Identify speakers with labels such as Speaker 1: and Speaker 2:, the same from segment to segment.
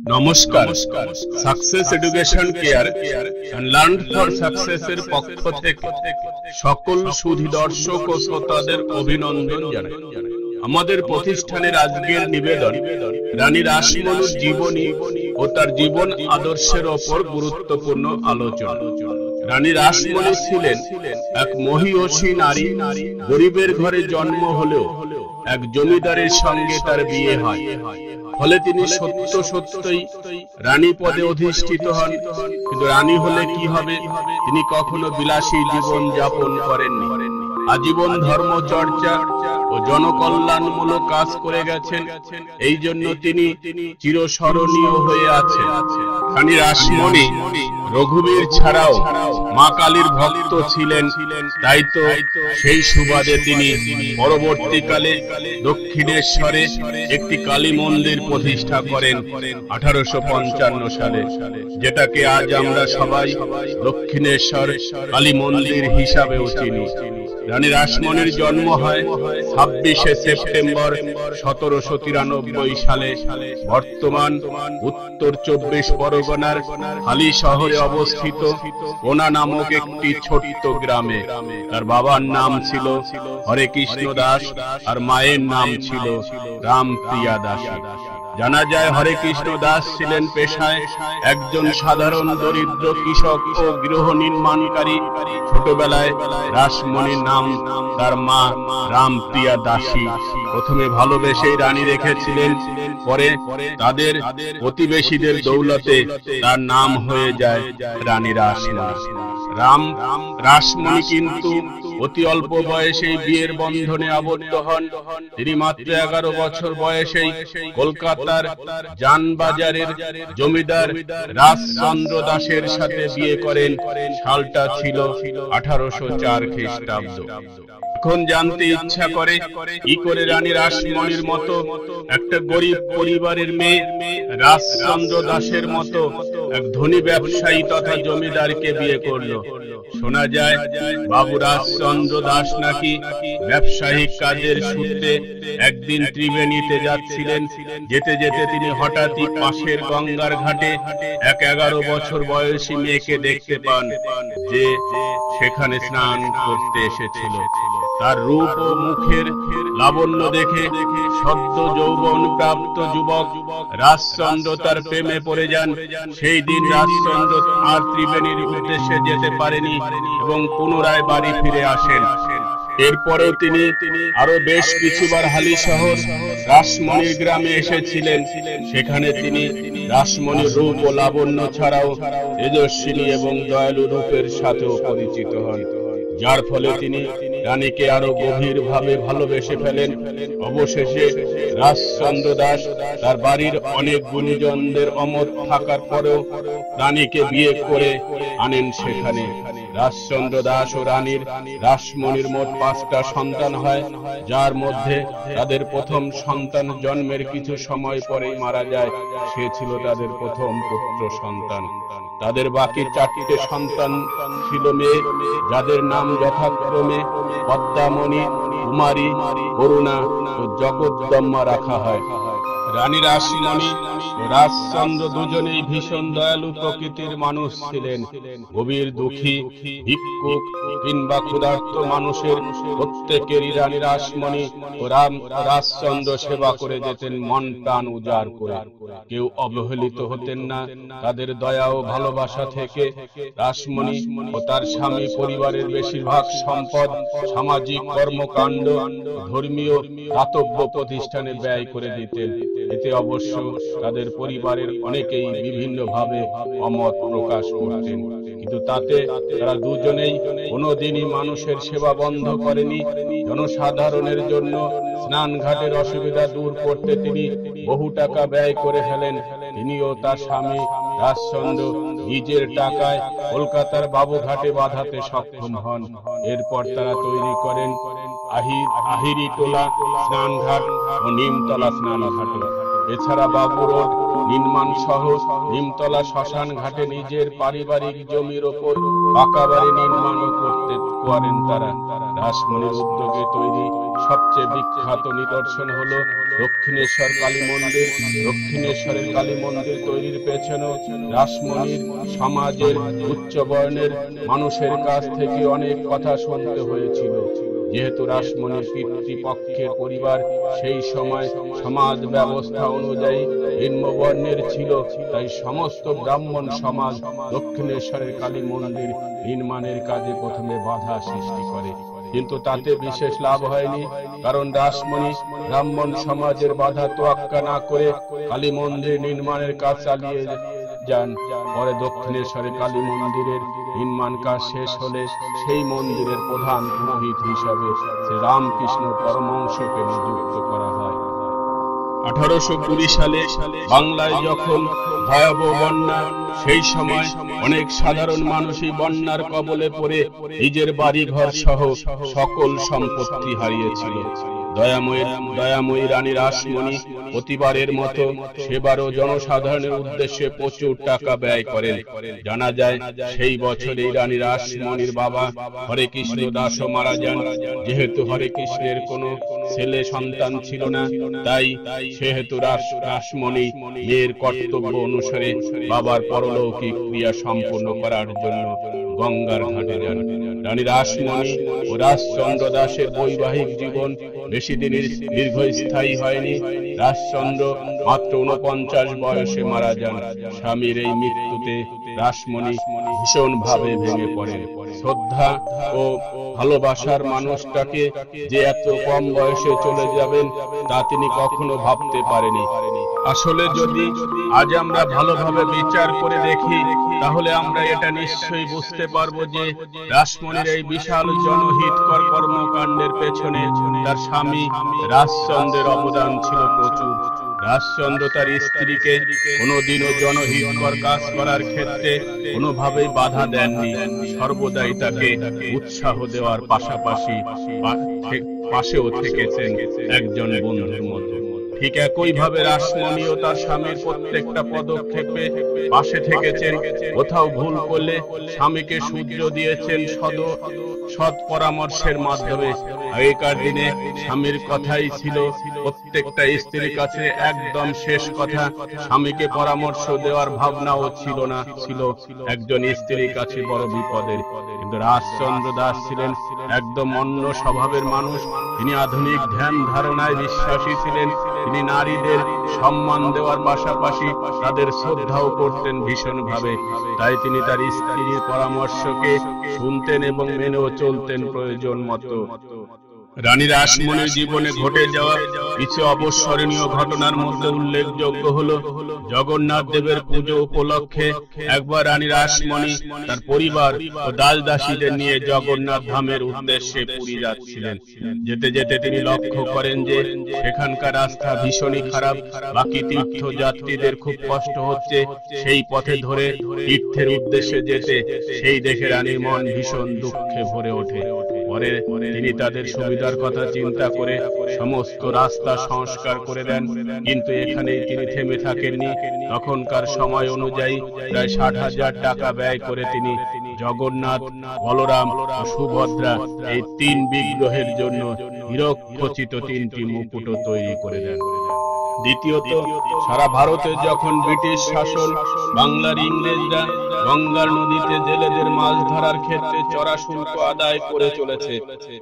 Speaker 1: নমস্কার। Success education care and learn for সাকসেসের পক্ষ থেকে সকল সুধী দর্শক ও শ্রোতাদের অভিনন্দন জানাই। আমাদের প্রতিষ্ঠানের আজকের নিবেদন রানী রাসমণির জীবনী ও তার জীবন আদর্শের ওপর গুরুত্বপূর্ণ আলোচনা। রানী রাসমণি ছিলেন এক মহিয়সী নারী। গরিবের ঘরে জন্ম হলেও এক জমিদারের সঙ্গে তার বিয়ে হয়, ফলে তিনি সত্যই রানী পদে অধিষ্ঠিত হন। কিন্তু রানী হলে কি হবে, তিনি কখনো বিলাসী জীবন যাপন করেননি। আজীবন ধর্মচর্চা ও জনকল্যাণমূলক কাজ করে গেছেন। এই জন্য তিনি চিরস্মরণীয় হয়ে আছেন। রানী রাসমণি রঘুবীর ছাড়াও মা কালীর ভক্ত ছিলেন। তাই তো সেই সুবাদে তিনি পরবর্তীকালে দক্ষিণেশ্বরে একটি কালী মন্দির প্রতিষ্ঠা করেন 1855 সালে, যেটাকে আজ আমরা সবাই দক্ষিণেশ্বর কালী মন্দির হিসাবেও চিনি। রানী রাসমণির জন্ম হয় 26শে সেপ্টেম্বর 1793 সালে বর্তমান উত্তর 24 পরগনার হালি শহরে অবস্থিত কোনা নামক একটি ছোট্ট গ্রামে। তার বাবার নাম ছিল হরেকৃষ্ণ দাস আর মায়ের নাম ছিল রামপ্রিয়া দাসী। জানা যায় হরেকৃষ্ণ দাস ছিলেন পেশায় একজন সাধারণ দরিদ্র কৃষক ও গৃহ নির্মাণকারী। ছোটবেলায় রাসমণির নাম তার মা রামপ্রিয়া দাসী প্রথমে ভালোবেসেই রানী রেখেছিলেন। পরে তাদের প্রতিবেশীদের দৌলতে তার নাম হয়ে যায় রানী রাসমণি। রাসমণি কিন্তু অতি অল্প বয়সেই বিয়ের বন্ধনে আবদ্ধ হন। তিনি মাত্র 11 বছর বয়সেই কলকাতার জানবাজারের জমিদার রাজচন্দ্র দাসের সাথে বিয়ে করেন। সালটা ছিল 1804 খ্রিস্টাব্দ। এখন জানতে ইচ্ছা করে কি করে রানী রাসমণির মতো একটা গরিব পরিবারের মেয়ে রাজচন্দ্র দাসের মতো এক ধনী ব্যবসায়ী তথা জমিদারকে বিয়ে করলো। শোনা যায় বাবু রাজচন্দ্র দাস নাকি ব্যবসায়িক কাজের সূত্রে একদিন ত্রিবেণীতে যাচ্ছিলেন। যেতে যেতে তিনি হঠাৎই পাশের গঙ্গার ঘাটে এক 11 বছর বয়সী মেয়েকে দেখতে পান, যে সেখানে স্নান করতে এসেছিল। তার রূপ ও মুখের লাবণ্য দেখে সদ্য যৌবন প্রাপ্ত যুবক রাজচন্দ্র তার প্রেমে পড়ে যান। সেই দিন রাজচন্দ্র আর ত্রিবেণীর উদ্দেশ্যে যেতে পারেনি এবং পুনরায় বাড়ি ফিরে আসেন। এরপরেও তিনি আরো বেশ কিছুবার হালি শহর রাসমণির গ্রামে এসেছিলেন। সেখানে তিনি রাসমণির রূপ ও লাবণ্য ছাড়াও তেজস্বিনী এবং দয়ালু রূপের সাথেও পরিচিত হন, যার ফলে তিনি রানীকে আরো গভীরভাবে ভালোবেসে ফেলেন। অবশেষে রাজচন্দ্র দাস তার বাড়ির অনেক গুণীজনদের অমত থাকার পরেও রানীকে বিয়ে করে আনেন সেখানে। রাজচন্দ্র দাস ও রানীর রাসমণির মোট 5টা সন্তান হয়, যার মধ্যে তাদের প্রথম সন্তান জন্মের কিছু সময় পরেই মারা যায়। সে ছিল তাদের প্রথম পুত্র সন্তান। তাদের বাকি 4টে সন্তান ছিল মেয়ে, যাদের নাম যথাক্রমে পদ্মামণি, কুমারী, করুণা ও জগদ্দম্মা রাখা হয়। রানী রাসমণি ও রাজচন্দ্র দুজনেই ভীষণ দয়ালু প্রকৃতির মানুষ ছিলেন। গভীর দুঃখী, ভিক্ষুক কিংবা ক্ষুধার্ত মানুষের প্রত্যেকেরই রানী রাসমণি ও রাজচন্দ্র সেবা করে যেতেন মন প্রাণ উজাড় করে। কেউ অবহেলিত হতেন না। তাদের দয়া ও ভালোবাসা থেকে রাসমণি ও তার স্বামী পরিবারের বেশিরভাগ সম্পদ সামাজিক কর্মকাণ্ড, ধর্মীয় দাতব্য প্রতিষ্ঠানে ব্যয় করে দিতেন। এতে অবশ্য তাদের পরিবারের অনেকেই বিভিন্নভাবে অমত প্রকাশ করতেন, কিন্তু তাতে তারা দুজনেই কোনোদিনই মানুষের সেবা বন্ধ করেনি। জনসাধারণের জন্য স্নান ঘাটের অসুবিধা দূর করতে তিনি বহু টাকা ব্যয় করে ফেলেন। তিনি ও তার স্বামী রাজচন্দ্র নিজের টাকায় কলকাতার বাবুঘাটে বাঁধাতে সক্ষম হন। এরপর তারা তৈরি করেন আহিরিটোলা স্নানঘাট ও নিমতলা স্নানঘাট। এছাড়া বাবু রোড নির্মাণ সহ নিমতলা শ্মশান ঘাটে নিজের পারিবারিক জমির ওপর পাকা বাড়ি নির্মাণও করতে পারেন তারা। রাসমণির উদ্যোগে তৈরি সবচেয়ে বিখ্যাত নিদর্শন হলো দক্ষিণেশ্বর কালী মন্দির। দক্ষিণেশ্বরের কালী মন্দির তৈরির পেছনে রাসমণির সমাজের উচ্চ বর্ণের মানুষের কাছ থেকে অনেক কথা শুনতে হয়েছিল। যেহেতু রাসমণির পিতৃপক্ষের পরিবার সেই সময় সমাজ ব্যবস্থা অনুযায়ী নিম্নবর্ণের ছিল, তাই সমস্ত ব্রাহ্মণ সমাজ দক্ষিণেশ্বরের কালী মন্দির নির্মাণের কাজে প্রথমে বাধা সৃষ্টি করে, কিন্তু তাতে বিশেষ লাভ হয়নি। কারণ রাসমণি ব্রাহ্মণ সমাজের বাধা তোয়াক্কা না করে কালী মন্দির নির্মাণের কাজ চালিয়ে যান। পরে দক্ষিণেশ্বরে কালী মন্দিরের নির্মাণ কাজ শেষ হলে সেই মন্দিরের প্রধান পুরোহিত হিসাবে শ্রী রামকৃষ্ণ পরমহংসকে নিযুক্ত করা হয়। 1820 সালে বাংলায় যখন ভয়াবহ বন্যা, সেই সময় অনেক সাধারণ মানুষই বন্যার কবলে পড়ে নিজের বাড়িঘর সহ সকল সম্পত্তি হারিয়েছিল। দয়াময়ী রানী রাসমণি প্রতিবারের মতো সেবারও জনসাধারণের উদ্দেশ্যে প্রচুর টাকা ব্যয় করেন। জানা যায় সেই বছরেই রানী রাসমণির বাবা হরেকৃষ্ণ দাসও মারা যান। যেহেতু হরেকৃষ্ণের কোনো ছেলে সন্তান ছিল না, তাই সেহেতু রাসমণি মেয়ের কর্তব্য অনুসারে বাবার পরলৌকিক ক্রিয়া সম্পূর্ণ করার জন্য গঙ্গার ঘাটে যান। রানী রাসমণি ও রাজচন্দ্র দাসের বৈবাহিক জীবন বেশি দিনের দীর্ঘস্থায়ী হয়নি। রাজচন্দ্র মাত্র 49 বয়সে মারা যান। স্বামীর এই মৃত্যুতে রাসমণি ভীষণভাবে ভেঙে পড়েন। শ্রদ্ধা ও ভালোবাসার মানুষটাকে যে এত কম বয়সে চলে যাবেন তা তিনি কখনো ভাবতে পারেনি। আসলে যদি আজ আমরা ভালোভাবে বিচার করে দেখি, তাহলে আমরা এটা নিশ্চয়ই বুঝতে পারবো যে রাসমণির এই বিশাল জনহিতকর কর্মকাণ্ডের পেছনে তার স্বামী রাজচন্দ্রের অবদান ছিল প্রচুর। রাজচন্দ্র তার স্ত্রীকে কোনোদিনও জনহিতকর কাজ করার ক্ষেত্রে কোনোভাবেই বাধা দেননি, সর্বদাই তাকে উৎসাহ দেওয়ার পাশাপাশি পাশেও থেকেছেন একজন বন্ধুর মতো। ঠিক একইভাবে রাসমণিও তার স্বামীর প্রত্যেকটা পদক্ষেপে পাশে থেকেছেন। কোথাও ভুল করলে স্বামীকে শুধরে দিয়েছেন সৎ পরামর্শের মাধ্যমে। আগেকার দিনে স্বামীর কথাই ছিল প্রত্যেকটা স্ত্রীর কাছে একদম শেষ কথা। স্বামীকে পরামর্শ দেওয়ার ভাবনাও ছিল না, ছিল একজন স্ত্রীর কাছে বড় বিপদের। কিন্তু রাজচন্দ্র দাস ছিলেন একদম অন্য স্বভাবের মানুষ। তিনি আধুনিক ধ্যান ধারণায় বিশ্বাসী ছিলেন। তিনি নারীদের সম্মান দেওয়ার পাশাপাশি তাদের শ্রদ্ধাও করতেন ভীষণভাবে। তাই তিনি তার স্ত্রীর পরামর্শকে শুনতেন এবং মেনেও চলতেন প্রয়োজন মতো। রানী রাসমণির জীবনে ঘটে যাওয়া কিছু অবিস্মরণীয় ঘটনার মধ্যে উল্লেখযোগ্য হলো জগন্নাথ দেবের পুজো উপলক্ষে একবার রানী রাসমণি তার পরিবার ও দাসদাসীদের নিয়ে জগন্নাথ ধামের উদ্দেশ্যে পুরী যাচ্ছিলেন। যেতে যেতে তিনি লক্ষ্য করেন যে সেখানকার রাস্তা ভীষণই খারাপ, বাকি তীর্থযাত্রীদের খুব কষ্ট হচ্ছে সেই পথে ধরে তীর্থের উদ্দেশ্যে যেতে। সেই দেখে রানীর মন ভীষণ দুঃখে ভরে ওঠে। পরে তিনি তাদের সুবিধার কথা চিন্তা করে সমস্ত রাস্তা সংস্কার করে দেন। কিন্তু এখানেই তিনি থেমে থাকেননি। তখনকার সময় অনুযায়ী প্রায় 60,000 টাকা ব্যয় করে তিনি জগন্নাথ, বলরাম ও সুভদ্রা এই 3 বিগ্রহের জন্য হীরকখচিত 3টি মুকুটও তৈরি করে দেন। দ্বিতীয়ত, সারা ভারতে যখন ব্রিটিশ শাসন, বাংলার ইংরেজরা গঙ্গার নদীতে জেলেদের মাছ ধরার ক্ষেত্রে চড়া শুল্ক আদায় করে চলেছে,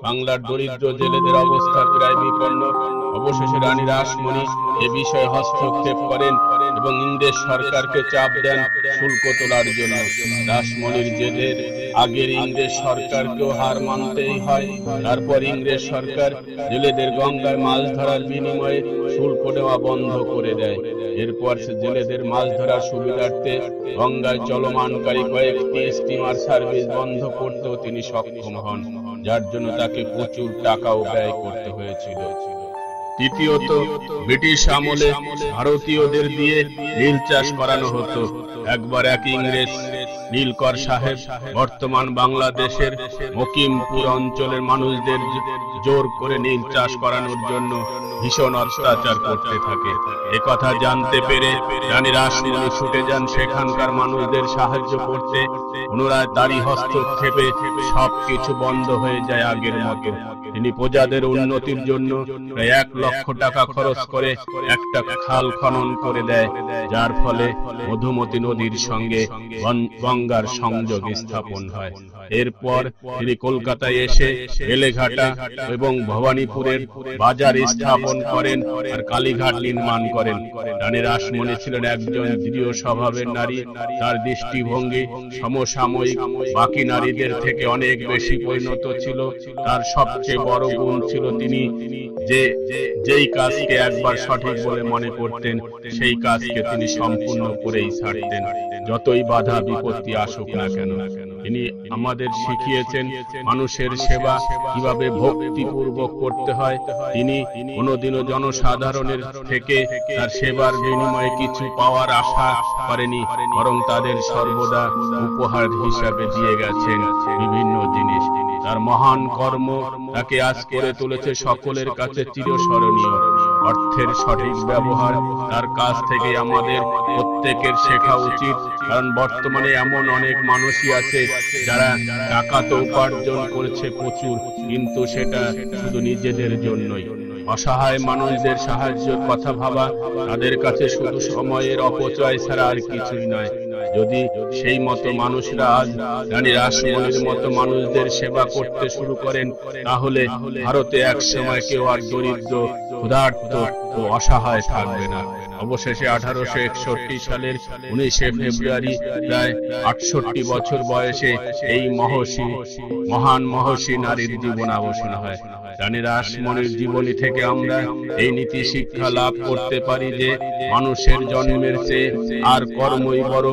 Speaker 1: বাংলার দরিদ্র জেলেদের অবস্থা প্রায় বিপন্ন। অবশেষে রানী রাসমণি এ বিষয়ে হস্তক্ষেপ করেন এবং ইংরেজ সরকারকে চাপ দেন শুল্ক তোলার জন্য। রাসমণির জেলের আগের ইংরেজ সরকারকেও হার মানতেই হয়। তারপর ইংরেজ সরকার জেলেদের গঙ্গায় মাছ ধরার বিনিময়ে শুল্ক নেওয়া বন্ধ করে দেয়। এরপর সে জেলেদের মাছ ধরার সুবিধার্থে গঙ্গায় চলমানকারী কয়েকটি স্টিমার সার্ভিস বন্ধ করতেও তিনি সক্ষম হন, যার জন্য তাকে প্রচুর টাকাও ব্যয় করতে হয়েছিল। তৃতীয়ত, ব্রিটিশ আমলে ভারতীয়দের দিয়ে নীল চাষ করানো হতো। একবার এক ইংরেজ নীলকর সাহেব বর্তমান বাংলাদেশের মকিমপুর অঞ্চলের মানুষদের জোর করে নীল চাষ করানোর জন্য ভীষণ অত্যাচার করতে থাকে। একথা জানতে পেরে রানী রাসমণি ছুটে যান সেখানকার মানুষদের সাহায্য করতে। পুনরায় তারই হস্তক্ষেপে সবকিছু বন্ধ হয়ে যায় আগের মতো। তিনি প্রজাদের উন্নতির জন্য প্রায় 1 লক্ষ টাকা খরচ করে একটা খাল খনন করে দেয়, যার ফলে মধুমতি নদীর সঙ্গে গঙ্গার সংযোগ স্থাপন হয়। এরপর তিনি কলকাতায় এসে বেলেঘাটা এবং ভবানীপুরের বাজার স্থাপন করেন আর কালীঘাট নির্মাণ করেন। রানী রাসমণি ছিলেন একজন দৃঢ় স্বভাবের নারী। তার দৃষ্টিভঙ্গি সমসাময়িক বাকি নারীদের থেকে অনেক বেশি পরিণত ছিল। তার সবচেয়ে বড় গুণ ছিল তিনি যেই কাজকে একবার সঠিক বলে মনে করতেন সেই কাজকে তিনি সম্পূর্ণ করেই ছাড়তেন, যতই বাধা বিপত্তি আসুক না কেন। তিনি আমাদের শিখিয়েছেন মানুষের সেবা কিভাবে ভক্তিপূর্বক করতে হয়। তিনি কোনোদিনও জনসাধারণের থেকে তার সেবার বিনিময়ে কিছু পাওয়ার আশা করেনি, বরং তাদের সর্বদা উপহার হিসাবে দিয়ে গেছেন বিভিন্ন জিনিস। তার মহান কর্ম তাকে আজ করে তুলেছে সকলের কাছে চিরস্মরণীয়। অর্থের সঠিক ব্যবহার তার কাছ থেকে আমাদের প্রত্যেকের শেখা উচিত, কারণ বর্তমানে এমন অনেক মানুষই আছে যারা টাকা তো উপার্জন করেছে প্রচুর, কিন্তু সেটা শুধু নিজেদের জন্যই। অসহায় মানুষদের সাহায্যের কথা ভাবা তাদের কাছে শুধু সময়ের অপচয় ছাড়া আর কিছুই নয়। যদি সেই মতো মানুষরা আজ রানী রাসমণির মতো মানুষদের সেবা করতে শুরু করেন, তাহলে ভারতে একসময় কেউ আর দরিদ্র, ক্ষুধার্ত ও অসহায় থাকবে না। অবশেষে 1861 সালের 19 ফেব্রুয়ারি প্রায় 68 বছর বয়সে এই মহান মহর্ষি নারীর জীবনাবসান হয়। রানী রাসমণির জীবনী থেকে আমরা এই নীতি শিক্ষা লাভ করতে পারি যে মানুষের জন্মের চেয়ে আর কর্মই বড়।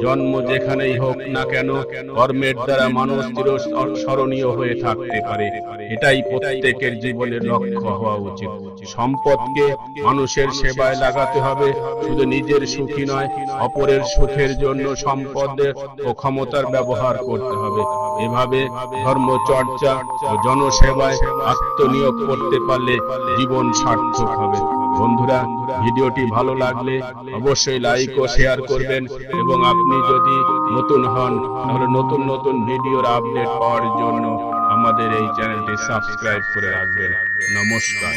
Speaker 1: জন্ম যেখানেই হোক না কেন, কর্মের দ্বারা মানুষ চিরস্মরণীয় হয়ে থাকতে পারে। এটাই প্রত্যেকের জীবনের লক্ষ্য হওয়া উচিত। সম্পদকে মানুষের সেবায় লাগাতে হবে, শুধু নিজের সুখী নয়, অপরের সুখের জন্য সম্পদ ও ক্ষমতার ব্যবহার করতে হবে। এভাবে ধর্মচর্চা ও জনসেবায় আত্মনিয়োগ করতে পারলে জীবন সার্থক হবে। বন্ধুরা, ভিডিওটি ভালো লাগলে অবশ্যই লাইক ও শেয়ার করবেন, এবং আপনি যদি নতুন হন তাহলে নতুন নতুন ভিডিওর আপডেট পাওয়ার জন্য আমাদের এই চ্যানেলটি সাবস্ক্রাইব করে রাখবেন। নমস্কার।